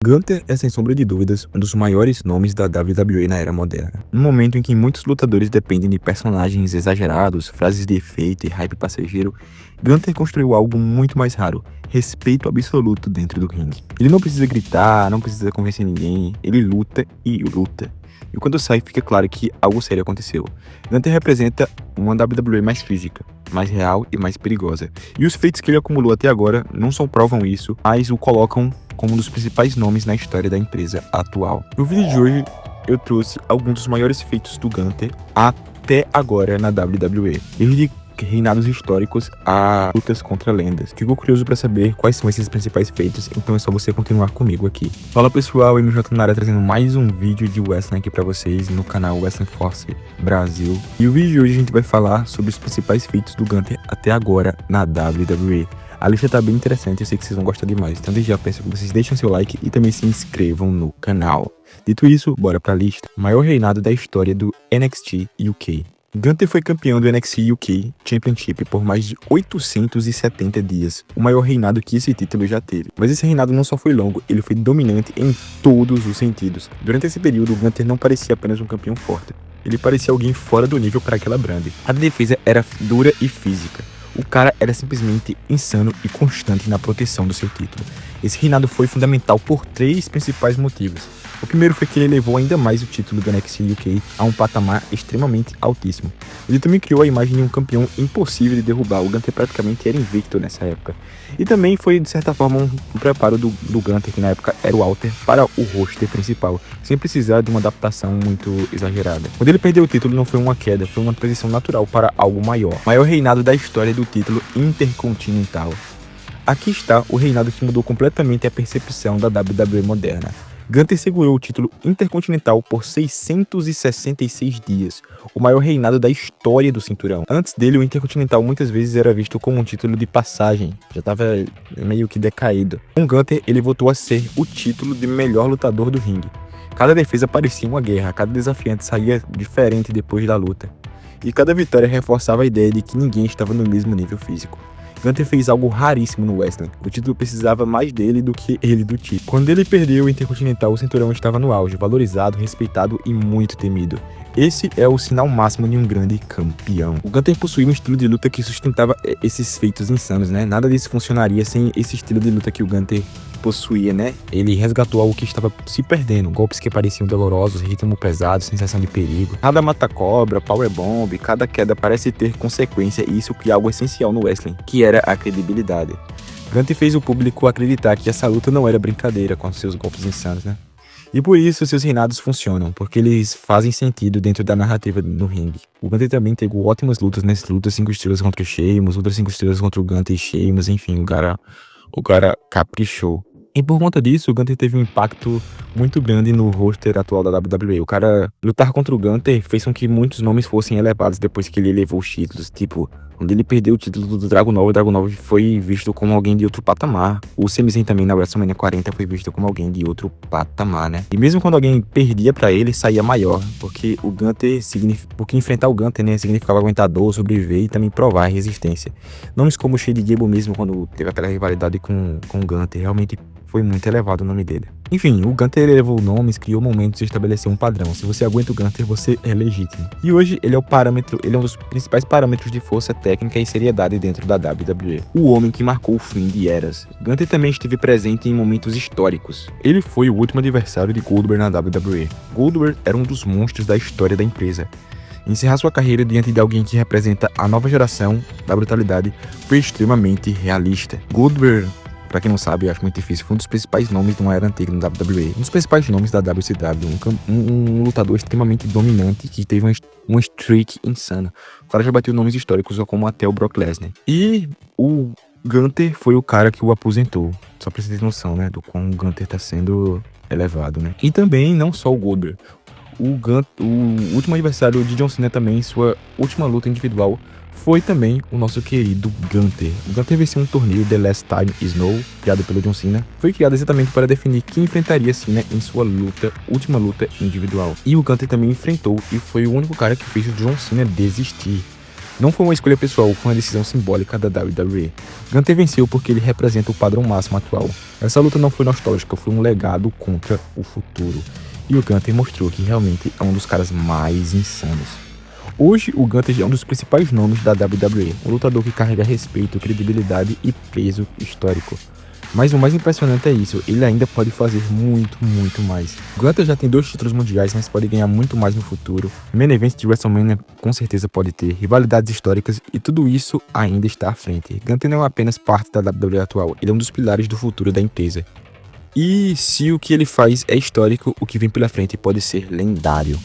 Gunther é, sem sombra de dúvidas, um dos maiores nomes da WWE na era moderna. Num momento em que muitos lutadores dependem de personagens exagerados, frases de efeito e hype passageiro, Gunther construiu algo muito mais raro: respeito absoluto dentro do ringue. Ele não precisa gritar, não precisa convencer ninguém, ele luta e luta. E quando sai, fica claro que algo sério aconteceu. Gunther representa uma WWE mais física, mais real e mais perigosa. E os feitos que ele acumulou até agora não só provam isso, mas o colocam como um dos principais nomes na história da empresa atual. No vídeo de hoje, eu trouxe alguns dos maiores feitos do Gunther até agora na WWE. Desde reinados históricos a lutas contra lendas. Ficou curioso para saber quais são esses principais feitos, então é só você continuar comigo aqui. Fala pessoal, MJ na área trazendo mais um vídeo de Wrestling aqui para vocês no canal Wrestling Force Brasil. E o vídeo de hoje a gente vai falar sobre os principais feitos do Gunther até agora na WWE. A lista tá bem interessante, eu sei que vocês vão gostar demais, então desde já peço que vocês deixem seu like e também se inscrevam no canal. Dito isso, bora pra lista. Maior reinado da história do NXT UK. Gunther foi campeão do NXT UK Championship por mais de 870 dias, o maior reinado que esse título já teve. Mas esse reinado não só foi longo, ele foi dominante em todos os sentidos. Durante esse período, Gunther não parecia apenas um campeão forte, ele parecia alguém fora do nível para aquela brand. A defesa era dura e física. O cara era simplesmente insano e constante na proteção do seu título. Esse reinado foi fundamental por três principais motivos. O primeiro foi que ele elevou ainda mais o título do NXT UK a um patamar extremamente altíssimo. Ele também criou a imagem de um campeão impossível de derrubar. O Gunther praticamente era invicto nessa época. E também foi, de certa forma, um preparo do Gunther, que na época era o Walter, para o roster principal, sem precisar de uma adaptação muito exagerada. Quando ele perdeu o título, não foi uma queda, foi uma transição natural para algo maior. Maior reinado da história do título Intercontinental. Aqui está o reinado que mudou completamente a percepção da WWE moderna. Gunther segurou o título Intercontinental por 666 dias, o maior reinado da história do cinturão. Antes dele, o Intercontinental muitas vezes era visto como um título de passagem, já estava meio que decaído. Com Gunther, ele voltou a ser o título de melhor lutador do ringue. Cada defesa parecia uma guerra, cada desafiante saía diferente depois da luta. E cada vitória reforçava a ideia de que ninguém estava no mesmo nível físico. Gunther fez algo raríssimo no wrestling. O título precisava mais dele do que ele do título. Quando ele perdeu o Intercontinental, o cinturão estava no auge, valorizado, respeitado e muito temido. Esse é o sinal máximo de um grande campeão. O Gunther possuía um estilo de luta que sustentava esses feitos insanos, né? Nada disso funcionaria sem esse estilo de luta que o Gunther possuía, né? Ele resgatou algo que estava se perdendo, golpes que pareciam dolorosos, ritmo pesado, sensação de perigo. Cada mata-cobra, powerbomb, cada queda parece ter consequência e isso cria algo essencial no wrestling, que era a credibilidade. Gunther fez o público acreditar que essa luta não era brincadeira com seus golpes insanos, né? E por isso seus reinados funcionam, porque eles fazem sentido dentro da narrativa no ringue. O Gunther também teve ótimas lutas nessas lutas 5 estrelas contra o Sheamus, outras 5 estrelas contra o Gunther e Sheamus, enfim, o cara caprichou. E por conta disso, o Gunther teve um impacto muito grande no roster atual da WWE. O cara lutar contra o Gunther fez com que muitos nomes fossem elevados depois que ele elevou os títulos. Tipo, quando ele perdeu o título do Dragunov, o Dragunov foi visto como alguém de outro patamar. O Sami Zayn também na WrestleMania 40 foi visto como alguém de outro patamar, né? E mesmo quando alguém perdia pra ele, saía maior. Porque o Gunther porque enfrentar o Gunther, né, significava aguentar dor, sobreviver e também provar a resistência. Nomes como o Chad Gable mesmo, quando teve aquela rivalidade com o Gunther, realmente foi muito elevado o nome dele. Enfim, o Gunther elevou nomes, criou momentos e estabeleceu um padrão. Se você aguenta o Gunther, você é legítimo. E hoje ele é um dos principais parâmetros de força técnica e seriedade dentro da WWE. O homem que marcou o fim de eras. Gunther também esteve presente em momentos históricos. Ele foi o último adversário de Goldberg na WWE. Goldberg era um dos monstros da história da empresa. Encerrar sua carreira diante de alguém que representa a nova geração da brutalidade foi extremamente realista. Goldberg, pra quem não sabe, eu acho muito difícil, foi um dos principais nomes de uma era antiga no WWE. Um dos principais nomes da WCW, um lutador extremamente dominante que teve um streak insano. O cara já bateu nomes históricos como até o Brock Lesnar. E o Gunther foi o cara que o aposentou. Só pra você ter noção, né, do quão o Gunther tá sendo elevado, né. E também, não só o Goldberg. O último adversário de John Cena também, sua última luta individual, foi também o nosso querido Gunther. O Gunther venceu um torneio The Last Time Is Now, criado pelo John Cena. Foi criado exatamente para definir quem enfrentaria Cena em sua última luta individual. E o Gunther também enfrentou e foi o único cara que fez o John Cena desistir. Não foi uma escolha pessoal, foi uma decisão simbólica da WWE. Gunther venceu porque ele representa o padrão máximo atual. Essa luta não foi nostálgica, foi um legado contra o futuro. E o Gunther mostrou que realmente é um dos caras mais insanos. Hoje, o Gunther é um dos principais nomes da WWE, um lutador que carrega respeito, credibilidade e peso histórico. Mas o mais impressionante é isso, ele ainda pode fazer muito, muito mais. Gunther já tem 2 títulos mundiais, mas pode ganhar muito mais no futuro. Main events de WrestleMania com certeza pode ter, rivalidades históricas e tudo isso ainda está à frente. Gunther não é apenas parte da WWE atual, ele é um dos pilares do futuro da empresa. E se o que ele faz é histórico, o que vem pela frente pode ser lendário.